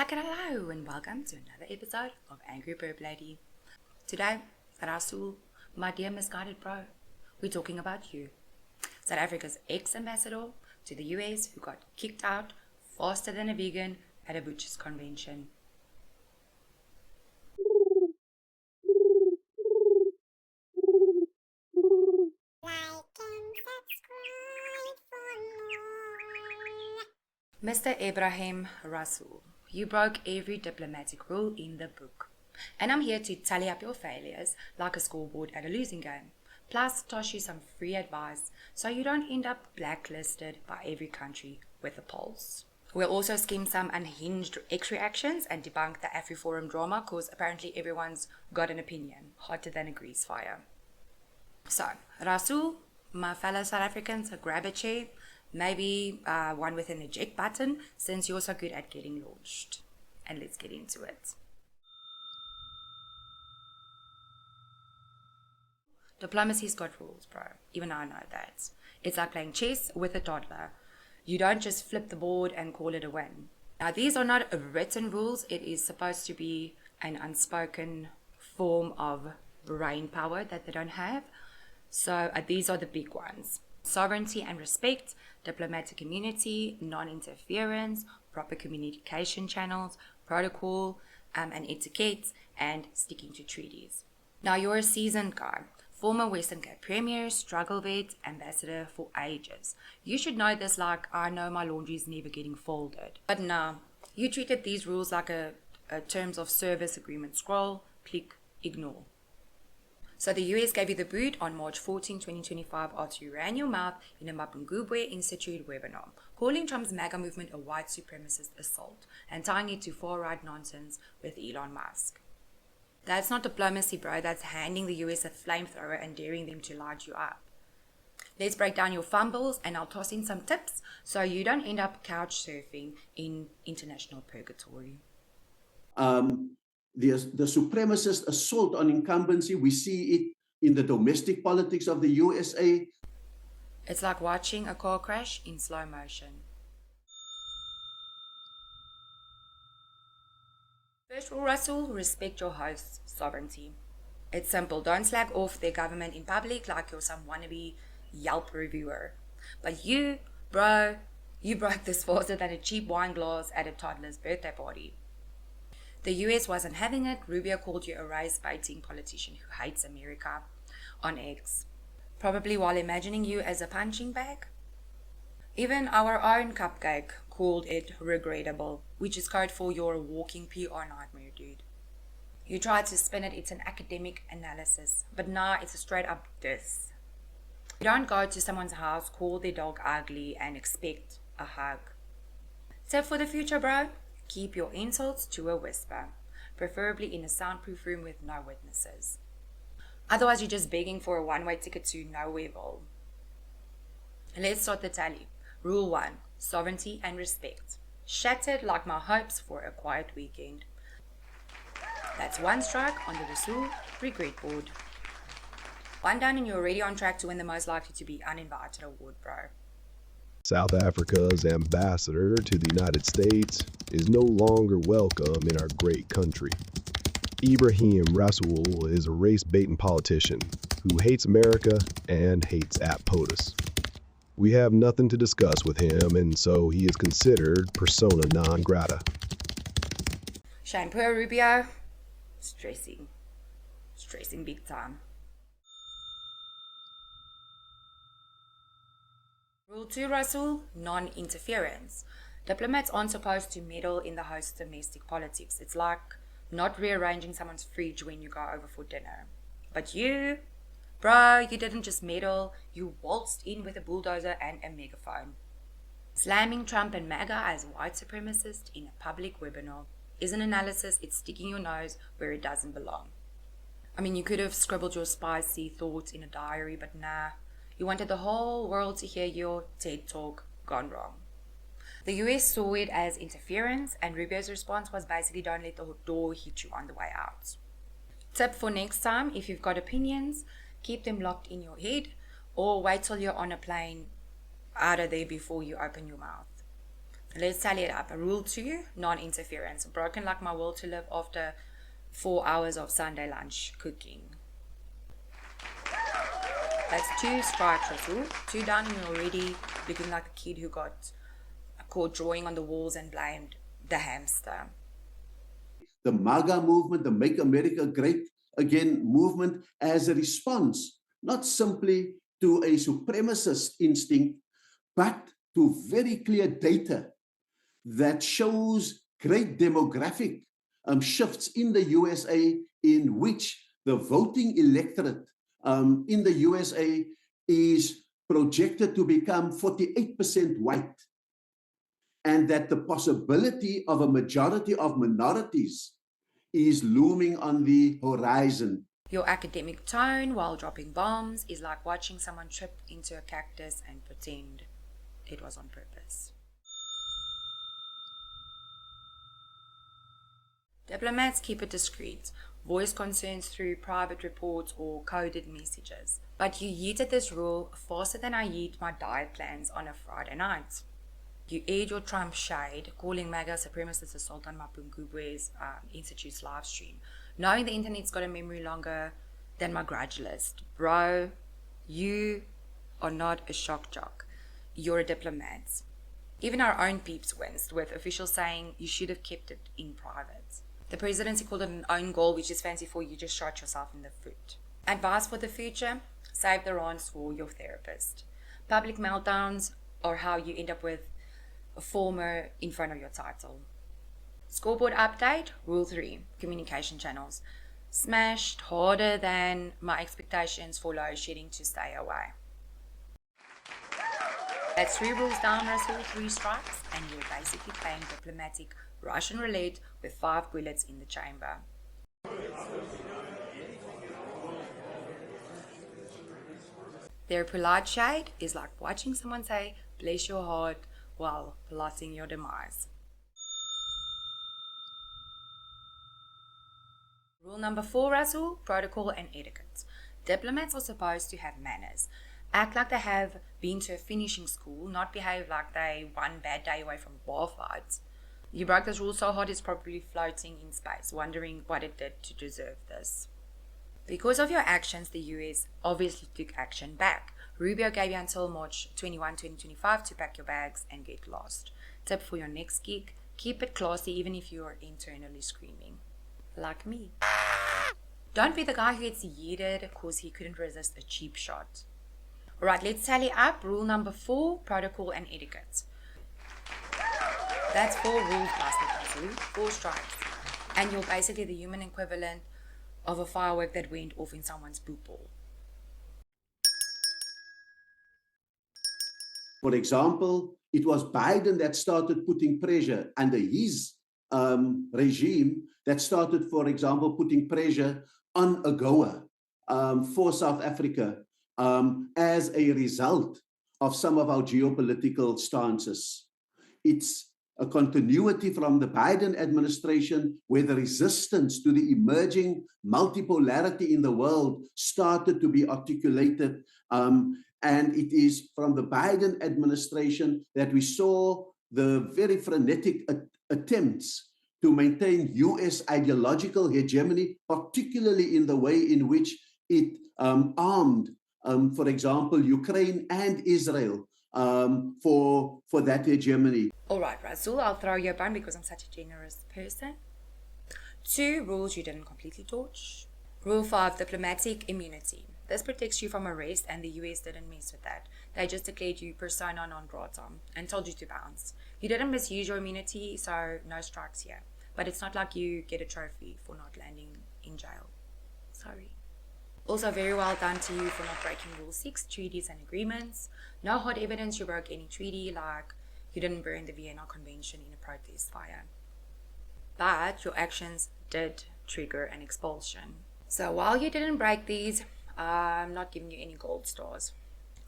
Hello and welcome to another episode of Angry Burp Lady. Today, Rasool, my dear misguided bro, we're talking about you. South Africa's ex-ambassador to the US who got kicked out faster than a vegan at a butcher's convention. Mr. Ebrahim Rasool, you broke every diplomatic rule in the book. And I'm here to tally up your failures like a scoreboard at a losing game. Plus, toss you some free advice so you don't end up blacklisted by every country with a pulse. We'll also skim some unhinged X-reactions and debunk the AfriForum drama because apparently everyone's got an opinion, hotter than a grease fire. So, Rasool, my fellow South Africans, grab a chair. Maybe one with an eject button, since you're so good at getting launched. And let's get into it. Diplomacy's got rules, bro. Even I know that. It's like playing chess with a toddler. You don't just flip the board and call it a win. Now, these are not written rules. It is supposed to be an unspoken form of brain power that they don't have. So these are the big ones. Sovereignty and respect, diplomatic immunity, non-interference, proper communication channels, protocol and etiquette, and sticking to treaties. Now, you're a seasoned guy, former Western Cape Premier, struggle vet, ambassador for ages. You should know this like, I know my laundry's never getting folded. But nah, you treated these rules like a terms of service agreement scroll, click, ignore. So the US gave you the boot on March 14, 2025 after you ran your mouth in a Mapungubwe Institute webinar, calling Trump's MAGA movement a white supremacist assault and tying it to far-right nonsense with Elon Musk. That's not diplomacy, bro. That's handing the US a flamethrower and daring them to light you up. Let's break down your fumbles and I'll toss in some tips so you don't end up couch surfing in international purgatory. The supremacist assault on incumbency, we see it in the domestic politics of the USA. It's like watching a car crash in slow motion. First rule, Rasool, respect your host's sovereignty. It's simple. Don't slag off their government in public like you're some wannabe Yelp reviewer. But you, bro, you broke this faster than a cheap wine glass at a toddler's birthday party. The US wasn't having it. Rubio called you a race-baiting politician who hates America on X, probably while imagining you as a punching bag. Even our own Cupcake called it regrettable, which is code for you're a walking PR nightmare, dude. You tried to spin it's an academic analysis, but nah, it's a straight up diss. You don't go to someone's house, call their dog ugly, and expect a hug. So for the future, bro, keep your insults to a whisper, preferably in a soundproof room with no witnesses. Otherwise, you're just begging for a one-way ticket to Nowhereville. Let's start the tally. Rule 1, sovereignty and respect. Shattered like my hopes for a quiet weekend. That's one strike on the Rasool regret board. One down and you're already on track to win the most likely to be uninvited award, bro. South Africa's ambassador to the United States is no longer welcome in our great country. Ebrahim Rasool is a race-baiting politician who hates America and hates POTUS. We have nothing to discuss with him, and so he is considered persona non grata. Shame poor Rubio. Stressing big time. Rule 2, Rasool, non-interference. Diplomats aren't supposed to meddle in the host's domestic politics. It's like not rearranging someone's fridge when you go over for dinner. But you, bro, you didn't just meddle, you waltzed in with a bulldozer and a megaphone. Slamming Trump and MAGA as white supremacist in a public webinar is an analysis. It's sticking your nose where it doesn't belong. I mean, you could have scribbled your spicy thoughts in a diary, but nah. You wanted the whole world to hear your TED Talk gone wrong. The US saw it as interference, and Rubio's response was basically don't let the door hit you on the way out. Tip for next time, if you've got opinions, keep them locked in your head or wait till you're on a plane out of there before you open your mouth. Let's tally it up. Rule 2, non-interference. Broken like my will to live after 4 hours of Sunday lunch cooking. That's 2 strikes, Rasool. 2 down and you're already looking like a kid who got caught drawing on the walls and blamed the hamster. The MAGA movement, the Make America Great Again movement, as a response, not simply to a supremacist instinct, but to very clear data that shows great demographic shifts in the USA, in which the voting electorate in the USA is projected to become 48% white, and that the possibility of a majority of minorities is looming on the horizon. Your academic tone while dropping bombs is like watching someone trip into a cactus and pretend it was on purpose. Diplomats keep it discreet, voice concerns through private reports or coded messages. But you yeeted this rule faster than I yeet my diet plans on a Friday night. You aired your Trump shade, calling MAGA supremacist assault on Mapungubwe's Institute's live stream, knowing the internet's got a memory longer than my grudge list. Bro, you are not a shock jock. You're a diplomat. Even our own peeps winced, with officials saying you should have kept it in private. The presidency called it an own goal, which is fancy for you just shot yourself in the foot. Advice for the future: save the rants for your therapist. Public meltdowns are how you end up with a former in front of your title. Scoreboard update, rule 3, communication channels. Smashed harder than my expectations for load shedding to stay away. That's 3 rules down, Rasool, 3 strikes, and you're basically playing diplomatic Russian roulette with 5 bullets in the chamber. Their polite shade is like watching someone say, bless your heart, while plotting your demise. Rule number 4, Rasool, protocol and etiquette. Diplomats are supposed to have manners. Act like they have been to a finishing school, not behave like they one bad day away from bar fights. You broke this rule so hard it's probably floating in space, wondering what it did to deserve this. Because of your actions, the US obviously took action back. Rubio gave you until March 21, 2025 to pack your bags and get lost. Tip for your next gig: keep it classy even if you are internally screaming. Like me. Don't be the guy who gets yeeted because he couldn't resist a cheap shot. Alright, let's tally up. Rule number 4, protocol and etiquette. That's 4 rules plus the 4 strikes. And you're basically the human equivalent of a firework that went off in someone's poop ball. For example, it was Biden that started putting pressure under his regime, that started, for example, putting pressure on AGOA for South Africa as a result of some of our geopolitical stances. It's a continuity from the Biden administration, where the resistance to the emerging multipolarity in the world started to be articulated. And it is from the Biden administration that we saw the very frenetic attempts to maintain US ideological hegemony, particularly in the way in which it armed, for example, Ukraine and Israel for that hegemony. Alright, Rasool, I'll throw you a bone because I'm such a generous person. 2 rules you didn't completely torch. Rule 5, diplomatic immunity. This protects you from arrest, and the US didn't mess with that. They just declared you persona non grata and told you to bounce. You didn't misuse your immunity, so no strikes here. But it's not like you get a trophy for not landing in jail. Sorry. Also, very well done to you for not breaking Rule 6, treaties and agreements. No hard evidence you broke any treaty, like you didn't burn the Vienna Convention in a protest fire. But your actions did trigger an expulsion. So while you didn't break these, I'm not giving you any gold stars.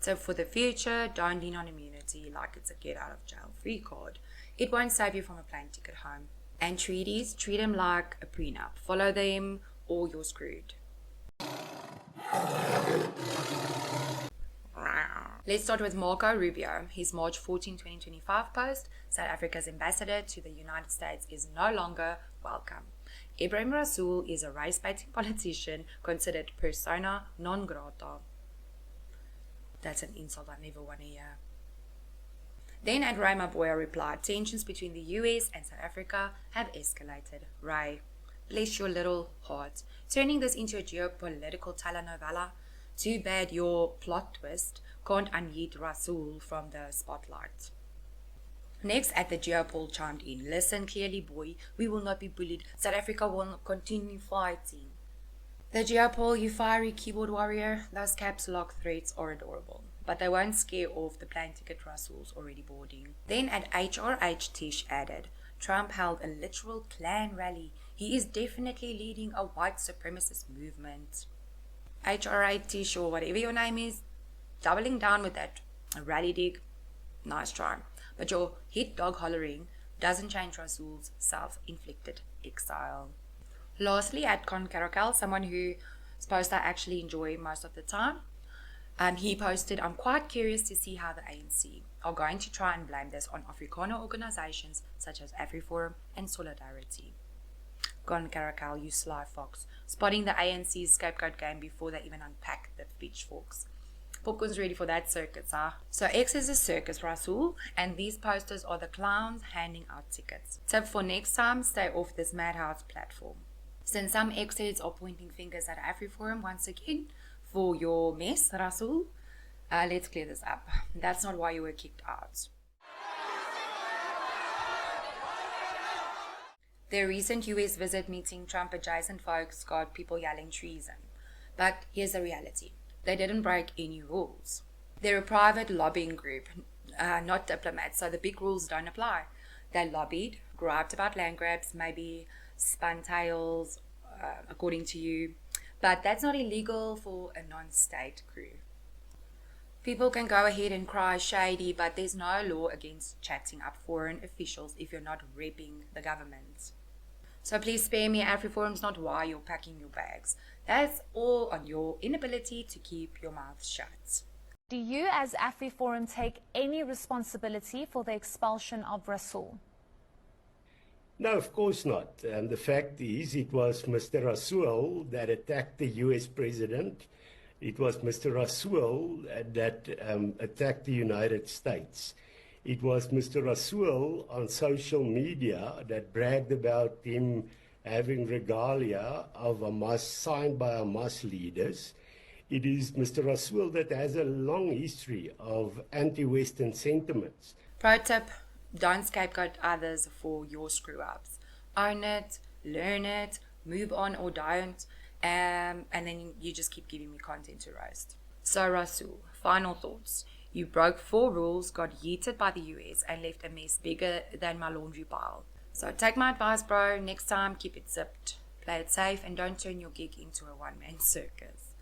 So for the future, don't lean on immunity like it's a get out of jail free card. It won't save you from a plane ticket home. And treaties, treat them like a prenup. Follow them or you're screwed. Let's start with Marco Rubio. His March 14, 2025 post, South Africa's ambassador to the United States is no longer welcome. Ebrahim Rasool is a race-baiting politician considered persona non grata. That's an insult I never want to hear. Then Ray Maboya replied, tensions between the US and South Africa have escalated. Ray, bless your little heart. Turning this into a geopolitical telenovela? Too bad your plot twist can't unyeet Rasool from the spotlight. Next, at the Geopol chimed in, listen clearly, boy, we will not be bullied. South Africa will continue fighting. The Geopol, you fiery keyboard warrior, those caps lock threats are adorable, but they won't scare off the plane ticket Rasool's already boarding. Then at HRH, Tish added, Trump held a literal Klan rally. He is definitely leading a white supremacist movement. HRH, Tish, or whatever your name is, doubling down with that rally dig, nice try. But your hit dog hollering doesn't change Rasool's self-inflicted exile. Lastly, at Con Caracal, someone whose post I actually enjoy most of the time, he posted, I'm quite curious to see how the ANC are going to try and blame this on Afrikaner organizations such as AfriForum and Solidarity. Con Caracal, you sly fox, spotting the ANC's scapegoat game before they even unpack the pitchforks. Popcorn's ready for that circus, huh? So X is a circus, Rasool, and these posters are the clowns handing out tickets. Tip for next time, stay off this madhouse platform. Since some X-heads are pointing fingers at AfriForum once again for your mess, Rasool, let's clear this up. That's not why you were kicked out. Their recent US visit meeting Trump-adjacent folks got people yelling treason. But here's the reality. They didn't break any rules. They're a private lobbying group, not diplomats, so the big rules don't apply. They lobbied, griped about land grabs, maybe spun tails, according to you, but that's not illegal for a non-state crew. People can go ahead and cry shady, but there's no law against chatting up foreign officials if you're not repping the government. So please spare me, AfriForum's not why you're packing your bags. That's all on your inability to keep your mouth shut. Do you as AfriForum take any responsibility for the expulsion of Rasool? No, of course not. The fact is, it was Mr. Rasool that attacked the US president. It was Mr. Rasool that attacked the United States. It was Mr. Rasool on social media that bragged about him having regalia of Hamas signed by Hamas leaders. It is Mr. Rasool that has a long history of anti-Western sentiments. Pro tip, don't scapegoat others for your screw-ups. Own it, learn it, move on or don't, and then you just keep giving me content to roast. So Rasool, final thoughts. You broke 4 rules, got yeeted by the US, and left a mess bigger than my laundry pile. So take my advice, bro. Next time, keep it zipped. Play it safe and don't turn your gig into a one-man circus.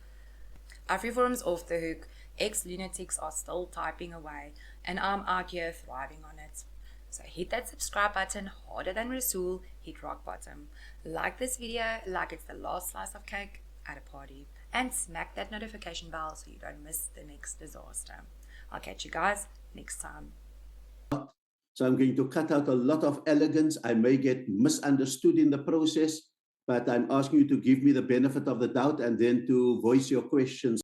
AfriForum's off the hook. Ex-lunatics are still typing away, and I'm out here thriving on it. So hit that subscribe button harder than Rasool, hit rock bottom. Like this video like it's the last slice of cake at a party. And smack that notification bell so you don't miss the next disaster. I'll catch you guys next time. So I'm going to cut out a lot of elegance. I may get misunderstood in the process, but I'm asking you to give me the benefit of the doubt and then to voice your questions.